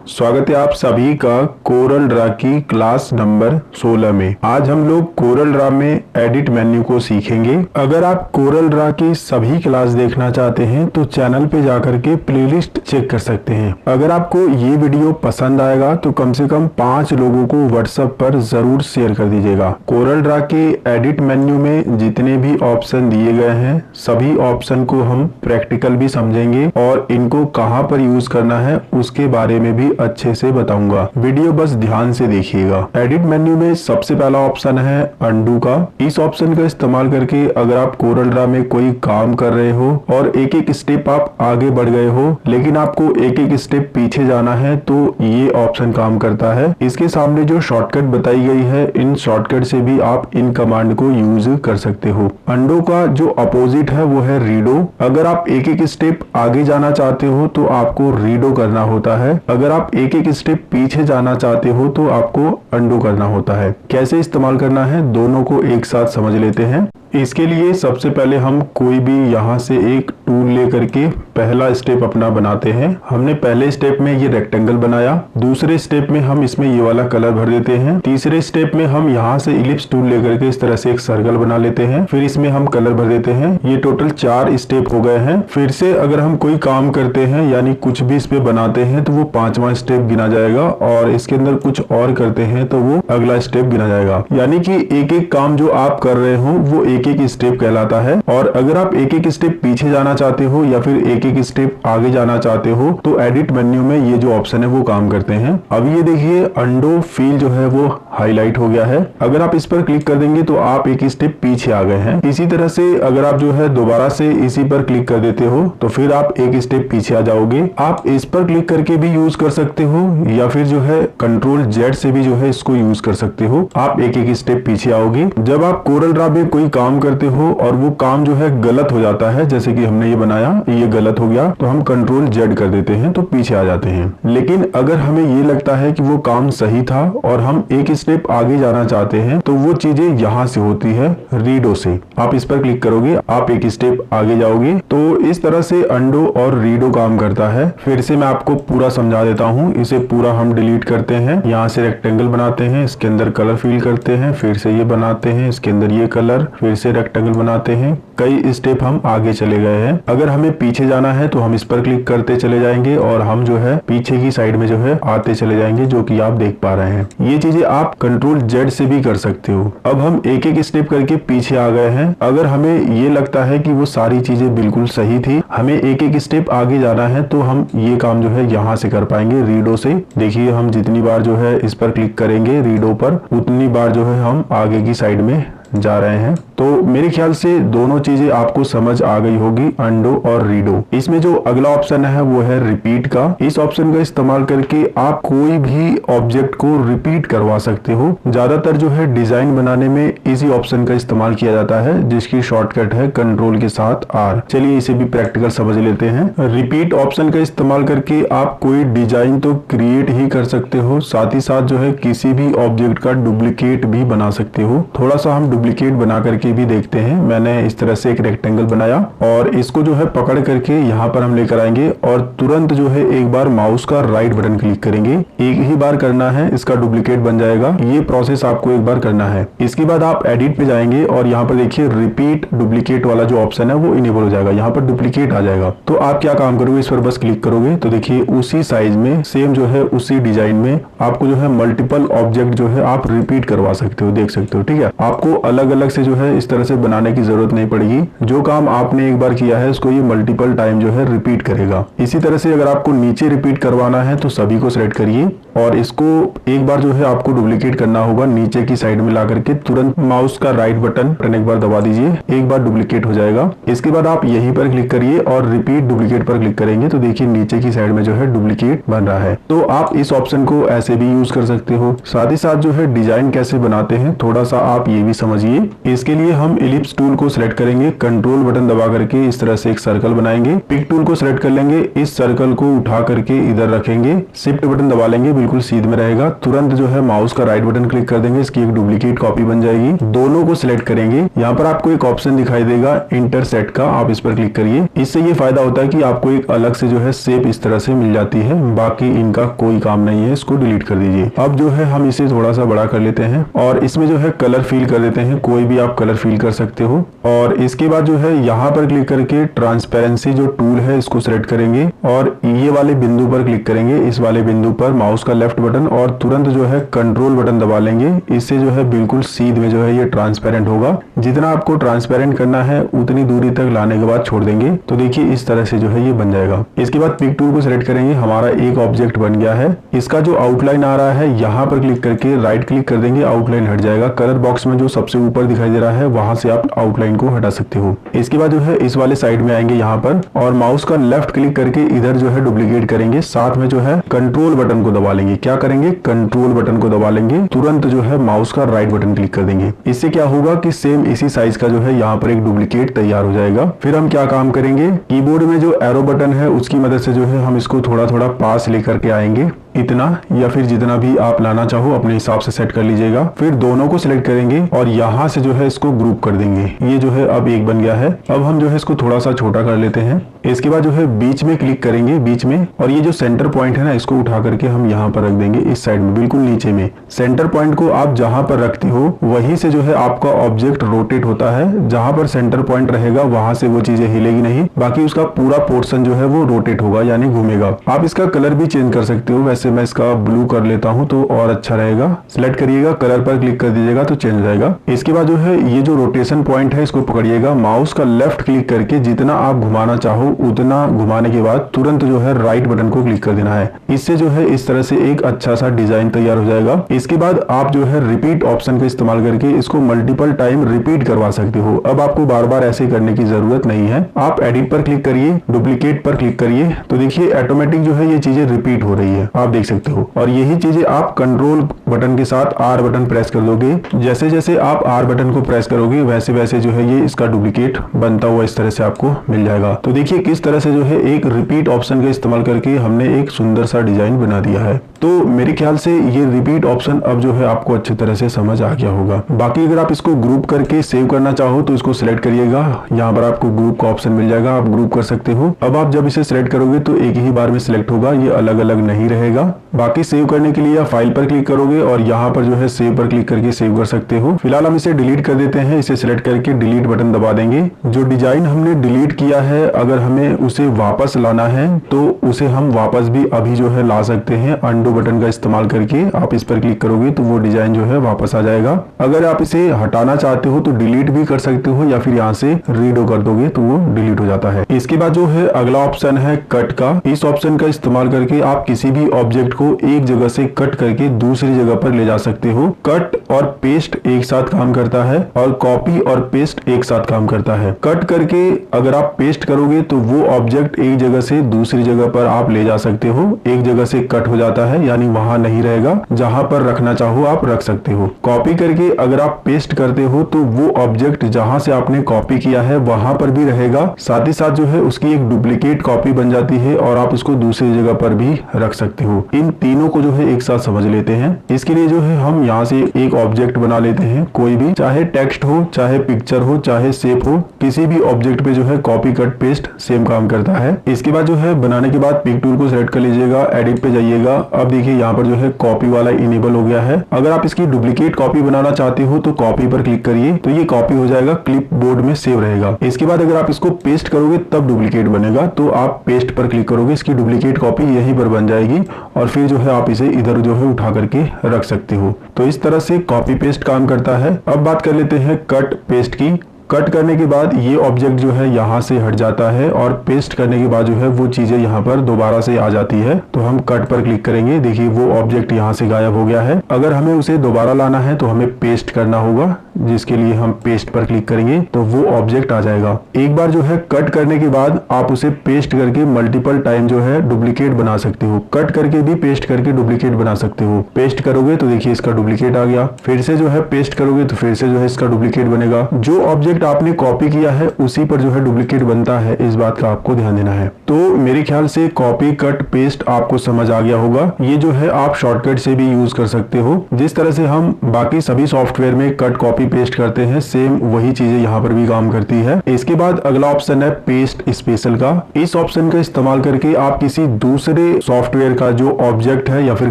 स्वागत है आप सभी का कोरल ड्रा की क्लास नंबर 16 में। आज हम लोग कोरल ड्रा में एडिट मेन्यू को सीखेंगे। अगर आप कोरल ड्रा की सभी क्लास देखना चाहते हैं तो चैनल पे जाकर के प्लेलिस्ट चेक कर सकते हैं। अगर आपको ये वीडियो पसंद आएगा तो कम से कम 5 लोगों को व्हाट्सएप पर जरूर शेयर कर दीजिएगा। कोरल ड्रा के एडिट मेन्यू में जितने भी ऑप्शन दिए गए हैं सभी ऑप्शन को हम प्रैक्टिकल भी समझेंगे और इनको कहाँ पर यूज करना है उसके बारे में भी अच्छे से बताऊंगा। वीडियो बस ध्यान से देखिएगा। एडिट मेन्यू में सबसे पहला ऑप्शन है अंडू का। इस ऑप्शन का इस्तेमाल करके अगर आप कोरल ड्रा में कोई काम कर रहे हो और एक एक स्टेप आप आगे बढ़ गए हो लेकिन आपको एक एक स्टेप पीछे जाना है तो ये ऑप्शन काम करता है। इसके सामने जो शॉर्टकट बताई गई है इन शॉर्टकट से भी आप इन कमांड को यूज कर सकते हो। अंडो का जो अपोजिट है वो है रीडो। अगर आप एक एक स्टेप आगे जाना चाहते हो तो आपको रीडो करना होता है। अगर आप एक एक स्टेप पीछे जाना चाहते हो तो आपको अंडू करना होता है। कैसे इस्तेमाल करना है दोनों को एक साथ समझ लेते हैं। इसके लिए सबसे पहले हम कोई भी यहाँ से एक टूल लेकर के पहला स्टेप अपना बनाते हैं। हमने पहले स्टेप में ये रेक्टेंगल बनाया, दूसरे स्टेप में हम इसमें ये वाला कलर भर देते हैं, तीसरे स्टेप में हम यहाँ से इलिप्स टूल लेकर के इस तरह से एक सर्कल बना लेते हैं, फिर इसमें हम कलर भर देते हैं। ये टोटल 4 स्टेप हो गए हैं। फिर से अगर हम कोई काम करते हैं यानी कुछ भी इस पे बनाते हैं तो वो 5वां स्टेप गिना जाएगा और इसके अंदर कुछ और करते हैं तो वो अगला स्टेप गिना जाएगा। यानी कि एक एक काम जो आप कर रहे हो वो एक एक स्टेप कहलाता है। और अगर आप एक एक स्टेप पीछे जाना चाहते हो या फिर एक एक स्टेप आगे जाना चाहते हो तो एडिट मेन्यू में ये जो ऑप्शन है वो काम करते हैं। अब ये देखिए अंडो फील जो है वो हाईलाइट हो गया है। अगर आप इस पर क्लिक कर देंगे तो आप एक स्टेप पीछे आ गए हैं। इसी तरह से अगर आप जो है दोबारा से इसी पर क्लिक कर देते हो तो फिर आप एक स्टेप पीछे आ जाओगे। आप इस पर क्लिक करके भी यूज कर सकते हो या फिर जो है कंट्रोल जेड से भी जो है इसको यूज कर सकते हो। आप एक एक स्टेप पीछे आओगे। जब आप कोरल ड्रा में कोई काम करते हो और वो काम जो है गलत हो जाता है, जैसे कि हमने ये बनाया ये गलत हो गया तो हम कंट्रोल जेड कर देते हैं तो पीछे आ जाते हैं। लेकिन अगर हमें ये लगता है कि वो काम सही था और हम एक स्टेप आगे जाना चाहते हैं तो वो चीजें यहाँ से होती है रीडो से। आप इस पर क्लिक करोगे आप एक स्टेप आगे जाओगे। तो इस तरह से अंडो और रीडो काम करता है। फिर से मैं आपको पूरा समझा देता हूँ। इसे पूरा हम डिलीट करते हैं, यहाँ से रेक्टेंगल बनाते हैं, इसके अंदर कलर फिल करते हैं, फिर से ये बनाते हैं, इसके अंदर ये कलर, फिर से रेक्टेंगल बनाते हैं। कई स्टेप हम आगे चले गए हैं। अगर हमें पीछे जाना है तो हम इस पर क्लिक करते चले जाएंगे और हम जो है पीछे की साइड में जो है आते चले जाएंगे, जो कि आप देख पा रहे हैं। ये चीजें आप कंट्रोल जेड से भी कर सकते हो। अब हम एक एक स्टेप करके पीछे आ गए हैं। अगर हमें ये लगता है कि वो सारी चीजें बिल्कुल सही थी, हमें एक एक स्टेप आगे जाना है तो हम ये काम जो है यहाँ से कर पाएंगे रीडो से। देखिए हम जितनी बार जो है इस पर क्लिक करेंगे रीडो पर उतनी बार जो है हम आगे की साइड में जा रहे हैं। तो मेरे ख्याल से दोनों चीजें आपको समझ आ गई होगी, अंडो और रीडो। इसमें जो अगला ऑप्शन है वो है रिपीट का। इस ऑप्शन का इस्तेमाल करके आप कोई भी ऑब्जेक्ट को रिपीट करवा सकते हो। ज्यादातर जो है डिजाइन बनाने में इसी ऑप्शन का इस्तेमाल किया जाता है जिसकी शॉर्टकट है कंट्रोल के साथ R। चलिए इसे भी प्रैक्टिकल समझ लेते हैं। रिपीट ऑप्शन का इस्तेमाल करके आप कोई डिजाइन तो क्रिएट ही कर सकते हो, साथ ही साथ जो है किसी भी ऑब्जेक्ट का डुप्लीकेट भी बना सकते हो। थोड़ा सा हम डुप्लीकेट बना करके भी देखते हैं। मैंने इस तरह से एक रेक्टेंगल बनाया और इसको जो है पकड़ करके यहाँ पर हम लेकर आएंगे और तुरंत जो है एक बार माउस का राइट बटन क्लिक करेंगे। एक ही बार करना है, इसका डुप्लीकेट बन जाएगा। ये प्रोसेस आपको एक बार करना है। इसके बाद आप एडिट पे जाएंगे और यहाँ पर देखिए रिपीट डुप्लीकेट वाला जो ऑप्शन है वो इनेबल हो जाएगा। यहाँ पर डुप्लीकेट आ जाएगा। तो आप क्या काम करोगे, इस पर बस क्लिक करोगे तो देखिए उसी साइज में सेम जो है उसी डिजाइन में आपको जो है मल्टीपल ऑब्जेक्ट जो है आप रिपीट करवा सकते हो, देख सकते हो। ठीक है, आपको अलग अलग से जो है इस तरह से बनाने की जरूरत नहीं पड़ेगी। जो काम आपने एक बार किया है उसको ये मल्टीपल टाइम जो है रिपीट करेगा। इसी तरह से अगर आपको नीचे रिपीट करवाना है तो सभी को सिलेक्ट करिए और इसको एक बार जो है आपको डुप्लीकेट करना होगा नीचे की साइड में ला करके तुरंत माउस का राइट बटन एक बार दबा दीजिए, एक बार डुप्लीकेट हो जाएगा। इसके बाद आप यहीं पर क्लिक करिए और रिपीट डुप्लीकेट पर क्लिक करेंगे तो देखिए नीचे की साइड में जो है डुप्लीकेट बन रहा है। तो आप इस ऑप्शन को ऐसे भी यूज कर सकते हो। साथ ही साथ जो है डिजाइन कैसे बनाते हैं थोड़ा सा आप ये भी समझिए। इसके लिए हम इलिप्स टूल को सिलेक्ट करेंगे, कंट्रोल बटन दबा करके इस तरह से एक सर्कल बनाएंगे। पिक टूल को सिलेक्ट कर लेंगे, इस सर्कल को उठा करके इधर रखेंगे, शिफ्ट बटन दबा लेंगे, बिल्कुल सीध में रहेगा। तुरंत जो है माउस का राइट बटन क्लिक कर देंगे, इसकी एक डुप्लीकेट कॉपी बन जाएगी। दोनों को सिलेक्ट करेंगे, यहाँ पर आपको एक ऑप्शन दिखाई देगा इंटरसेक्ट का, आप इस पर क्लिक करिए। इससे ये फायदा होता है कि आपको एक अलग से जो है शेप इस तरह से मिल जाती है, बाकी इनका कोई काम नहीं है, इसको डिलीट कर दीजिए। अब जो है हम इसे थोड़ा सा बड़ा कर लेते हैं और इसमें जो है कलर फिल कर देते हैं, कोई भी आप कलर फिल कर सकते हो। और इसके बाद जो है यहाँ पर क्लिक करके ट्रांसपेरेंसी जो टूल है इसको सिलेक्ट करेंगे और ये वाले बिंदु पर क्लिक करेंगे, इस वाले बिंदु पर माउस का लेफ्ट बटन और तुरंत जो है कंट्रोल बटन दबा लेंगे। इससे जो है बिल्कुल सीध में जो है ये ट्रांसपेरेंट होगा। जितना आपको ट्रांसपेरेंट करना है उतनी दूरी तक लाने के बाद छोड़ देंगे, तो देखिए इस तरह से जो है ये बन जाएगा। इसके बाद पिक टूल को सिलेक्ट करेंगे, हमारा एक ऑब्जेक्ट बन गया है। इसका जो आउटलाइन आ रहा है यहाँ पर क्लिक करके राइट क्लिक कर देंगे, आउटलाइन हट जाएगा। कलर बॉक्स में जो सबसे ऊपर दिखाई दे रहा है वहां से आप आउटलाइन को हटा सकते हो। इसके बाद जो है इस वाले साइड में आएंगे यहाँ पर और माउस का लेफ्ट क्लिक करके इधर जो है डुप्लीकेट करेंगे, साथ में जो है कंट्रोल बटन को दबा लेंगे। क्या करेंगे, कंट्रोल बटन को दबा लेंगे, तुरंत जो है माउस का राइट बटन क्लिक कर देंगे। इससे क्या होगा कि सेम इसी साइज का जो है यहाँ पर एक डुप्लीकेट तैयार हो जाएगा। फिर हम क्या काम करेंगे, कीबोर्ड में जो एरो बटन है उसकी मदद से जो है हम इसको थोड़ा थोड़ा पास लेकर के आएंगे, इतना या फिर जितना भी आप लाना चाहो अपने हिसाब से सेट कर लीजिएगा। फिर दोनों को सिलेक्ट करेंगे और यहाँ से जो है इसको ग्रुप कर देंगे। ये जो है अब एक बन गया है। अब हम जो है इसको थोड़ा सा छोटा कर लेते हैं। इसके बाद जो है बीच में क्लिक करेंगे, बीच में, और ये जो सेंटर पॉइंट है ना इसको उठा करके हम यहाँ पर रख देंगे, इस साइड में बिल्कुल नीचे में। सेंटर पॉइंट को आप जहां पर रखते हो वहीं से जो है आपका ऑब्जेक्ट रोटेट होता है। जहां पर सेंटर पॉइंट रहेगा वहां से वो चीजें हिलेगी नहीं, बाकी उसका पूरा पोर्शन जो है वो रोटेट होगा यानी घूमेगा। आप इसका कलर भी चेंज कर सकते हो, वैसे मैं इसका ब्लू कर लेता हूं तो और अच्छा रहेगा। सिलेक्ट करिएगा, कलर पर क्लिक कर दीजिएगा तो चेंज हो जाएगा। इसके बाद जो है ये जो रोटेशन पॉइंट है इसको पकड़िएगा, माउस का लेफ्ट क्लिक करके जितना आप घुमाना चाहो उतना घुमाने के बाद तुरंत जो है राइट बटन को क्लिक कर देना है। इससे जो है इस तरह से एक अच्छा सा डिजाइन तैयार हो जाएगा। इसके बाद आप जो है रिपीट ऑप्शन का इस्तेमाल करके इसको मल्टीपल टाइम रिपीट करवा सकते हो। अब आपको बार बार ऐसे करने की जरूरत नहीं है। आप एडिट पर क्लिक करिए, डुप्लीकेट पर क्लिक करिए, तो देखिए ऑटोमेटिक जो है ये चीजें रिपीट हो रही है, आप देख सकते हो। और यही चीजें आप कंट्रोल बटन के साथ आर बटन प्रेस कर दोगे। जैसे जैसे आप आर बटन को प्रेस करोगे वैसे वैसे जो है ये इसका डुप्लीकेट बनता हुआ इस तरह से आपको मिल जाएगा। तो देखिए किस तरह से जो है एक रिपीट ऑप्शन का इस्तेमाल करके हमने एक सुंदर सा डिजाइन बना दिया है। तो मेरे ख्याल से ये रिपीट ऑप्शन अब जो है आपको अच्छी तरह से समझ आ गया होगा। बाकी अगर आप इसको ग्रुप करके सेव करना चाहो तो इसको सिलेक्ट करिएगा, यहाँ पर आपको ग्रुप का ऑप्शन मिल जाएगा, आप ग्रुप कर सकते हो। अब आप जब इसे सिलेक्ट करोगे तो एक ही बार में सिलेक्ट होगा, ये अलग अलग नहीं रहेगा। बाकी सेव करने के लिए आप फाइल पर क्लिक करोगे और यहाँ पर जो है सेव पर क्लिक करके सेव कर सकते हो। फिलहाल हम इसे डिलीट कर देते हैं, इसे सिलेक्ट करके डिलीट बटन दबा देंगे। जो डिजाइन हमने डिलीट किया है अगर हमें उसे वापस लाना है तो उसे हम वापस भी अभी जो है ला सकते हैं। अंडू बटन का इस्तेमाल करके आप इस पर क्लिक करोगे तो वो डिजाइन जो है वापस आ जाएगा। अगर आप इसे हटाना चाहते हो तो डिलीट भी कर सकते हो या फिर यहाँ से रीडो कर दोगे तो वो डिलीट हो जाता है। इसके बाद जो है अगला ऑप्शन है कट का। इस ऑप्शन का इस्तेमाल करके आप किसी भी ऑब्जेक्ट को एक जगह से कट करके दूसरी जगह पर ले जा सकते हो। कट और पेस्ट एक साथ काम करता है और कॉपी और पेस्ट एक साथ काम करता है। कट करके अगर आप पेस्ट करोगे तो वो ऑब्जेक्ट एक जगह से दूसरी जगह पर आप ले जा सकते हो। एक जगह से कट हो जाता है यानी वहां नहीं रहेगा, जहां पर रखना चाहो आप रख सकते हो। कॉपी करके अगर आप पेस्ट करते हो तो वो ऑब्जेक्ट जहां से आपने कॉपी किया है वहां पर भी रहेगा, साथ ही साथ जो है उसकी एक डुप्लीकेट कॉपी बन जाती है और आप उसको दूसरी जगह पर भी रख सकते हो। इन तीनों को जो है एक साथ समझ लेते हैं। इसके लिए जो है हम यहाँ से एक ऑब्जेक्ट बना लेते हैं, कोई भी, चाहे टेक्स्ट हो, चाहे पिक्चर हो, चाहे शेप हो, किसी भी ऑब्जेक्ट पे जो है कॉपी कट पेस्ट सेम काम करता है। इसके बाद जो है बनाने के बाद पिक टूल को सिलेक्ट कर लीजिएगा, एडिट पे जाइएगा। अब देखिए यहाँ पर जो है कॉपी वाला इनेबल हो गया है। अगर आप इसकी डुप्लीकेट कॉपी बनाना चाहते हो तो कॉपी पर क्लिक करिए, तो ये कॉपी हो जाएगा, क्लिपबोर्ड में सेव रहेगा। इसके बाद अगर आप इसको पेस्ट करोगे तब डुप्लीकेट बनेगा, तो आप पेस्ट पर क्लिक करोगे, इसकी डुप्लीकेट कॉपी यहीं पर बन जाएगी और फिर जो है आप इसे इधर जो है उठा करके रख सकते हो। तो इस तरह से कॉपी पेस्ट काम करता है। अब बात कर लेते हैं कट पेस्ट की। कट करने के बाद ये ऑब्जेक्ट जो है यहाँ से हट जाता है और पेस्ट करने के बाद जो है वो चीजें यहाँ पर दोबारा से आ जाती है। तो हम कट पर क्लिक करेंगे, देखिए वो ऑब्जेक्ट यहाँ से गायब हो गया है। अगर हमें उसे दोबारा लाना है तो हमें पेस्ट करना होगा, जिसके लिए हम पेस्ट पर क्लिक करेंगे तो वो ऑब्जेक्ट आ जाएगा। एक बार जो है कट करने के बाद आप उसे पेस्ट करके मल्टीपल टाइम जो है डुप्लीकेट बना सकते हो। कट करके भी पेस्ट करके डुप्लीकेट बना सकते हो। पेस्ट करोगे तो देखिए इसका डुप्लीकेट आ गया, फिर से जो है पेस्ट करोगे तो फिर से जो है इसका डुप्लीकेट बनेगा। जो ऑब्जेक्ट ऑब्जेक्ट आपने कॉपी किया है उसी पर जो है डुप्लीकेट बनता है, इस बात का आपको ध्यान देना है। तो मेरे ख्याल से कॉपी कट पेस्ट आपको समझ आ गया होगा। ये जो है आप शॉर्टकट से भी यूज कर सकते हो। जिस तरह से हम बाकी सभी सॉफ्टवेयर में कट कॉपी पेस्ट करते हैं, सेम वही चीजें यहाँ पर भी काम करती है। इसके बाद अगला ऑप्शन है पेस्ट स्पेशल का। इस ऑप्शन का इस्तेमाल करके आप किसी दूसरे सॉफ्टवेयर का जो ऑब्जेक्ट है या फिर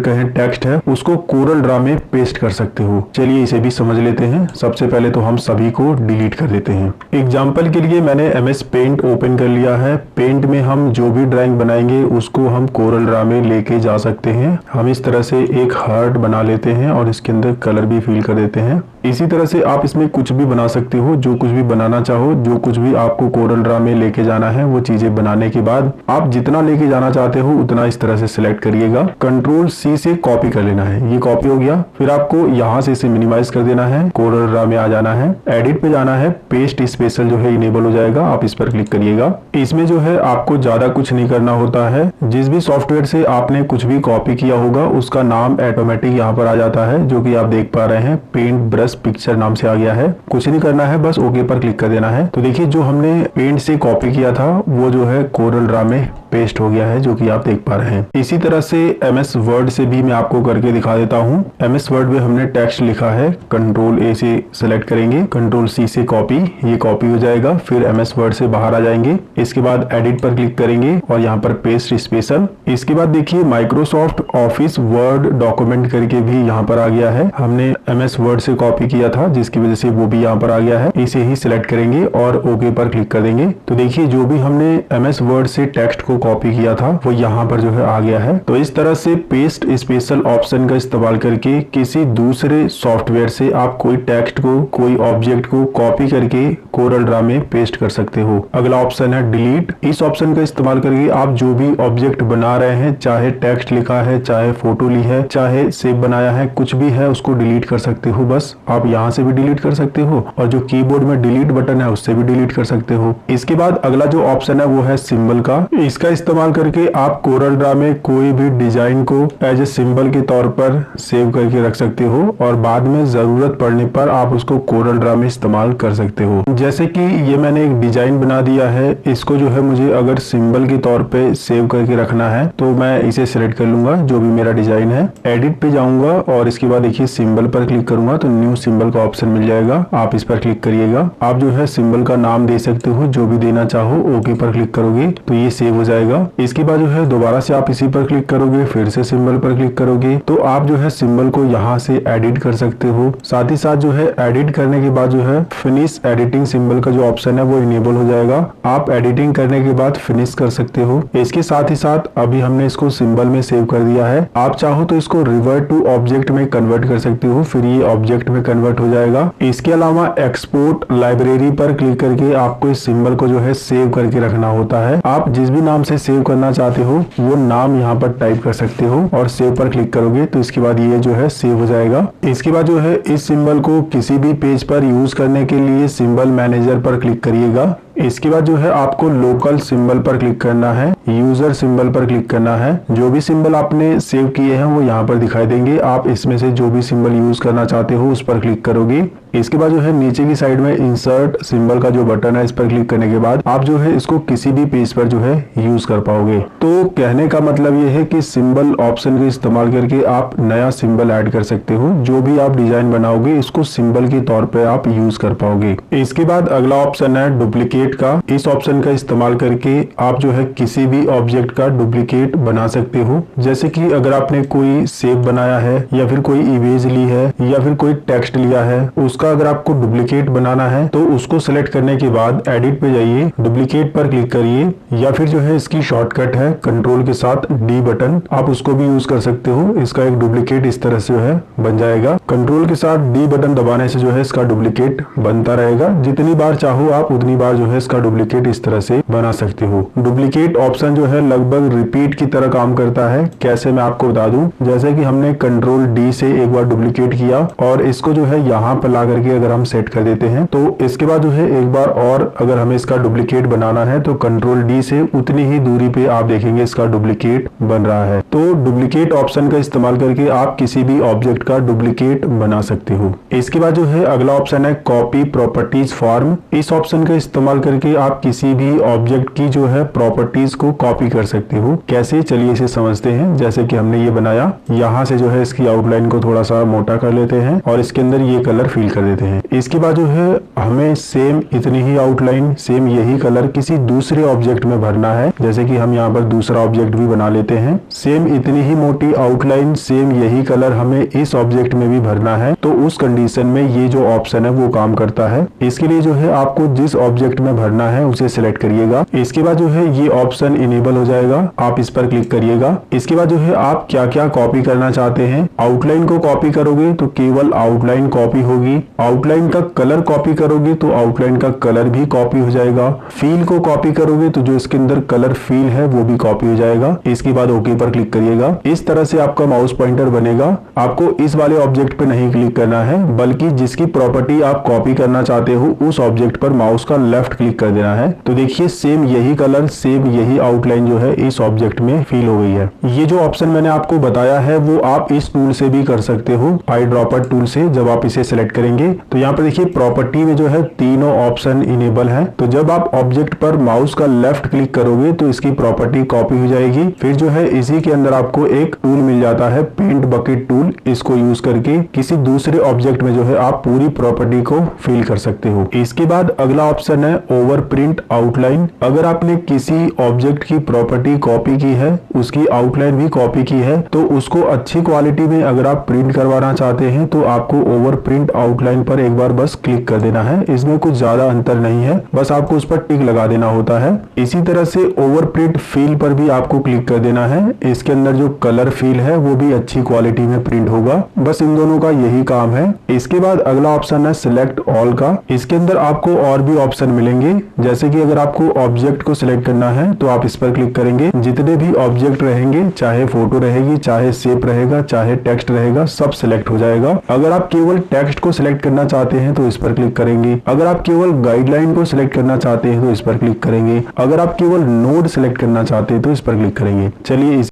कहें टेक्स्ट है उसको कोरल ड्रा में पेस्ट कर सकते हो। चलिए इसे भी समझ लेते हैं। सबसे पहले तो हम सभी को डिलीट कर देते हैं। एग्जाम्पल के लिए मैंने MS पेंट ओपन कर लिया है। पेंट में हम जो भी ड्राइंग बनाएंगे उसको हम कोरल ड्रा में लेके जा सकते हैं। हम इस तरह से एक हार्ट बना लेते हैं और इसके अंदर कलर भी फिल कर देते हैं। इसी तरह से आप इसमें कुछ भी बना सकते हो, जो कुछ भी बनाना चाहो, जो कुछ भी आपको कोरल ड्रा में लेके जाना है वो चीजें बनाने के बाद आप जितना लेके जाना चाहते हो उतना इस तरह से सिलेक्ट करिएगा। कंट्रोल C से कॉपी कर लेना है। ये कॉपी हो गया। फिर आपको यहाँ से इसे मिनिमाइज कर देना है, कोरल ड्रा में आ जाना है, एडिट पे जाना है, पेस्ट स्पेशल जो है इनेबल हो जाएगा, आप इस पर क्लिक करिएगा। इसमें जो है आपको ज्यादा कुछ नहीं करना होता है। जिस भी सॉफ्टवेयर से आपने कुछ भी कॉपी किया होगा उसका नाम ऑटोमेटिक यहाँ पर आ जाता है, जो कि आप देख पा रहे हैं पेंट ब्रश पिक्चर नाम से आ गया है। कुछ नहीं करना है, बस ओके पर क्लिक कर देना है। तो देखिए जो हमने पेंट से कॉपी किया था वो जो है कोरल ड्रा में पेस्ट हो गया है, जो कि आप देख पा रहे हैं। इसी तरह से MS वर्ड से भी मैं आपको करके दिखा देता हूँ। MS वर्ड में हमने टेक्स्ट लिखा है, कंट्रोल A से सिलेक्ट करेंगे, कंट्रोल C से कॉपी, ये कॉपी हो जाएगा। फिर MS वर्ड से बाहर आ जाएंगे। इसके बाद एडिट पर क्लिक करेंगे और यहाँ पर पेस्ट स्पेशल। इसके बाद देखिए माइक्रोसॉफ्ट ऑफिस वर्ड डॉक्यूमेंट करके भी यहाँ पर आ गया है। हमने MS वर्ड से कॉपी किया था जिसकी वजह से वो भी यहाँ पर आ गया है। इसे ही सिलेक्ट करेंगे और ओके पर क्लिक कर देंगे। तो देखिए जो भी हमने MS वर्ड से टेक्स्ट को कॉपी किया था वो यहाँ पर जो है आ गया है। तो इस तरह से पेस्ट स्पेशल ऑप्शन का इस्तेमाल करके किसी दूसरे सॉफ्टवेयर से आप कोई टेक्स्ट को, कोई ऑब्जेक्ट को कॉपी करके कोरल ड्रा में पेस्ट कर सकते हो। अगला ऑप्शन है डिलीट। इस ऑप्शन का इस्तेमाल करके आप जो भी ऑब्जेक्ट बना रहे हैं, चाहे टेक्स्ट लिखा है, चाहे फोटो ली है, चाहे सेव बनाया है, कुछ भी है उसको डिलीट कर सकते हो। बस आप यहाँ से भी डिलीट कर सकते हो और जो कीबोर्ड में डिलीट बटन है उससे भी डिलीट कर सकते हो। इसके बाद अगला जो ऑप्शन है वो है सिंबल का। इसका इस्तेमाल करके आप कोरल ड्रा में कोई भी डिजाइन को एज ए सिंबल के तौर पर सेव करके रख सकते हो और बाद में जरूरत पड़ने पर आप उसको कोरल ड्रा में इस्तेमाल कर सकते हो। जैसे कि ये मैंने एक डिजाइन बना दिया है, इसको जो है मुझे अगर सिंबल के तौर पे सेव करके रखना है तो मैं इसे सिलेक्ट कर लूंगा, जो भी मेरा डिजाइन है। एडिट पे जाऊंगा और इसके बाद देखिए सिंबल पर क्लिक करूंगा तो न्यू सिंबल का ऑप्शन मिल जाएगा, आप इस पर क्लिक करिएगा। आप जो है सिंबल का नाम दे सकते हो, जो भी देना चाहो। ओके पर क्लिक करोगे तो ये सेव हो जाएगा। इसके बाद जो है दोबारा से आप इसी पर क्लिक करोगे, फिर से सिंबल पर क्लिक करोगे तो आप जो है सिंबल को यहाँ से एडिट कर सकते हो। साथ ही साथ जो है एडिट करने के बाद जो है फिनिश एडिटिंग सिंबल का जो ऑप्शन है वो इनेबल हो जाएगा। आप एडिटिंग करने के बाद फिनिश कर सकते हो। इसके साथ ही साथ अभी हमने इसको सिंबल में सेव कर दिया है। आप चाहो तो इसको रिवर्ट टू ऑब्जेक्ट में कन्वर्ट कर सकते हो, फिर ये ऑब्जेक्ट में कन्वर्ट हो जाएगा। इसके अलावा एक्सपोर्ट लाइब्रेरी पर क्लिक करके आपको इस सिंबल को जो है सेव करके रखना होता है। आप जिस भी नाम से सेव करना चाहते हो वो नाम यहाँ पर टाइप कर सकते हो और सेव पर क्लिक करोगे तो इसके बाद ये जो है सेव हो जाएगा। इसके बाद जो है इस सिंबल को किसी भी पेज पर यूज करने के लिए सिंबल मैनेजर पर क्लिक करिएगा। इसके बाद जो है आपको लोकल सिंबल पर क्लिक करना है, यूजर सिंबल पर क्लिक करना है। जो भी सिंबल आपने सेव किए हैं वो यहाँ पर दिखाई देंगे। आप इसमें से जो भी सिंबल यूज करना चाहते हो उस पर क्लिक करोगे। इसके बाद जो है नीचे की साइड में इंसर्ट सिंबल का जो बटन है इस पर क्लिक करने के बाद आप जो है इसको किसी भी पेज पर जो है यूज कर पाओगे। तो कहने का मतलब ये है कि सिंबल ऑप्शन का इस्तेमाल करके आप नया सिंबल ऐड कर सकते हो। जो भी आप डिजाइन बनाओगे इसको सिंबल के तौर पे आप यूज कर पाओगे। इसके बाद अगला ऑप्शन है डुप्लीकेट का। इस ऑप्शन का इस्तेमाल करके आप जो है किसी भी ऑब्जेक्ट का डुप्लीकेट बना सकते हो। जैसे कि अगर आपने कोई सेव बनाया है या फिर कोई इमेज ली है या फिर कोई टेक्स्ट लिया है, उसका अगर आपको डुप्लीकेट बनाना है तो उसको सिलेक्ट करने के बाद एडिट पे जाइए, डुप्लीकेट पर क्लिक करिए या फिर जो है इसकी शॉर्टकट है कंट्रोल के साथ D बटन, आप उसको भी यूज कर सकते हो। इसका एक डुप्लीकेट इस तरह से जो है बन जाएगा। कंट्रोल के साथ D बटन दबाने से जो है इसका डुप्लीकेट बनता रहेगा। जितनी बार चाहो आप उतनी बार जो है इसका डुप्लीकेट इस तरह से बना सकते हो। डुप्लीकेट ऑप्शन जो है लगभग रिपीट की तरह काम करता है। कैसे मैं आपको बता दूं, जैसे कि हमने कंट्रोल D से एक बार डुप्लीकेट किया और इसको जो है यहाँ पर ला करके अगर हम सेट कर देते हैं तो इसके बाद जो है एक बार और अगर हमें इसका डुप्लीकेट बनाना है तो कंट्रोल डी से उतनी ही दूरी पे आप देखेंगे इसका डुप्लीकेट बन रहा है। तो डुप्लीकेट ऑप्शन का इस्तेमाल करके आप किसी भी ऑब्जेक्ट का डुप्लीकेट बना सकते हो। इसके बाद जो है अगला ऑप्शन है कॉपी प्रॉपर्टीज फॉर्म। इस ऑप्शन का इस्तेमाल करके आप किसी भी ऑब्जेक्ट की जो है प्रॉपर्टीज को कॉपी कर सकते हो। कैसे, चलिए इसे समझते हैं। जैसे कि हमने ये बनाया, यहाँ से जो है इसकी आउटलाइन को थोड़ा सा मोटा कर लेते हैं और इसके अंदर ये कलर फिल कर देते हैं। इसके बाद जो है हमें सेम इतनी ही आउटलाइन, सेम यही कलर किसी दूसरे ऑब्जेक्ट में भरना है। जैसे कि हम यहाँ पर दूसरा ऑब्जेक्ट भी बना लेते हैं। सेम इतनी ही मोटी आउटलाइन, सेम यही कलर हमें इस ऑब्जेक्ट में भी भरना है। तो उस कंडीशन में ये जो ऑप्शन है वो काम करता है। इसके लिए जो है आपको जिस ऑब्जेक्ट में भरना है उसे सिलेक्ट करिएगा। इसके बाद जो है ये ऑप्शन इनेबल हो जाएगा, आप इस पर क्लिक करिएगा। इसके बाद जो है आप क्या क्या कॉपी करना चाहते हैं। आउटलाइन को कॉपी करोगे तो केवल आउटलाइन कॉपी होगी। आउटलाइन का कलर कॉपी करोगे तो आउटलाइन का कलर भी कॉपी हो जाएगा। फील को कॉपी करोगे तो जो इसके अंदर कलर फील है वो भी कॉपी हो जाएगा। इसके बाद ओके पर क्लिक करिएगा। इस तरह से आपका माउस पॉइंटर बनेगा। आपको इस वाले ऑब्जेक्ट पे नहीं क्लिक करना है, बल्कि जिसकी प्रॉपर्टी आप कॉपी करना चाहते हो उस ऑब्जेक्ट पर माउस का लेफ्ट क्लिक कर देना है। तो देखिए सेम यही कलर, सेम यही आउटलाइन जो है इस ऑब्जेक्ट में फील हो गई है। ये जो ऑप्शन मैंने आपको बताया है वो आप इस टूल से भी कर सकते हो, आई ड्रॉपर टूल से। जब आप इसे सिलेक्ट करेंगे तो यहाँ पर देखिए प्रॉपर्टी में जो है तीनों ऑप्शन इनेबल है। तो जब आप ऑब्जेक्ट पर माउस का लेफ्ट क्लिक करोगे तो इसकी प्रॉपर्टी कॉपी हो जाएगी। फिर जो है इसी के अंदर आपको एक टूल मिल जाता है, पेंट बकेट टूल। इसको यूज करके किसी दूसरे ऑब्जेक्ट में जो है आप पूरी प्रॉपर्टी को फिल कर सकते हो। इसके बाद अगला ऑप्शन है ओवर प्रिंट आउटलाइन। अगर आपने किसी ऑब्जेक्ट की प्रॉपर्टी कॉपी की है, उसकी आउटलाइन भी कॉपी की है, तो उसको अच्छी क्वालिटी में अगर आप प्रिंट करवाना चाहते हैं तो आपको ओवर प्रिंट आउटलाइन पर एक बार बस क्लिक कर देना है। इसमें कुछ ज्यादा अंतर नहीं है, बस आपको उस पर टिक लगा देना होता है। इसी तरह से ओवर प्रिंट फील पर भी आपको क्लिक कर देना है। इसके अंदर जो कलर फील है वो भी अच्छी क्वालिटी में प्रिंट होगा। बस इन दोनों का यही काम है। इसके बाद अगला ऑप्शन है सिलेक्ट ऑल का। इसके अंदर आपको और भी ऑप्शन मिलेंगे। जैसे कि अगर आपको ऑब्जेक्ट को सिलेक्ट करना है तो आप इस पर क्लिक करेंगे। जितने भी ऑब्जेक्ट रहेंगे, चाहे फोटो रहेगी, चाहे शेप रहेगा, चाहे टेक्स्ट रहेगा, सब सिलेक्ट हो जाएगा। अगर आप केवल टेक्स्ट को सिलेक्ट करना चाहते हैं तो इस पर क्लिक करेंगे। अगर आप केवल गाइडलाइन को सिलेक्ट करना चाहते हैं तो इस पर क्लिक करेंगे। अगर आप केवल नोड सिलेक्ट करना चाहते हैं तो इस पर क्लिक करेंगे। चलिए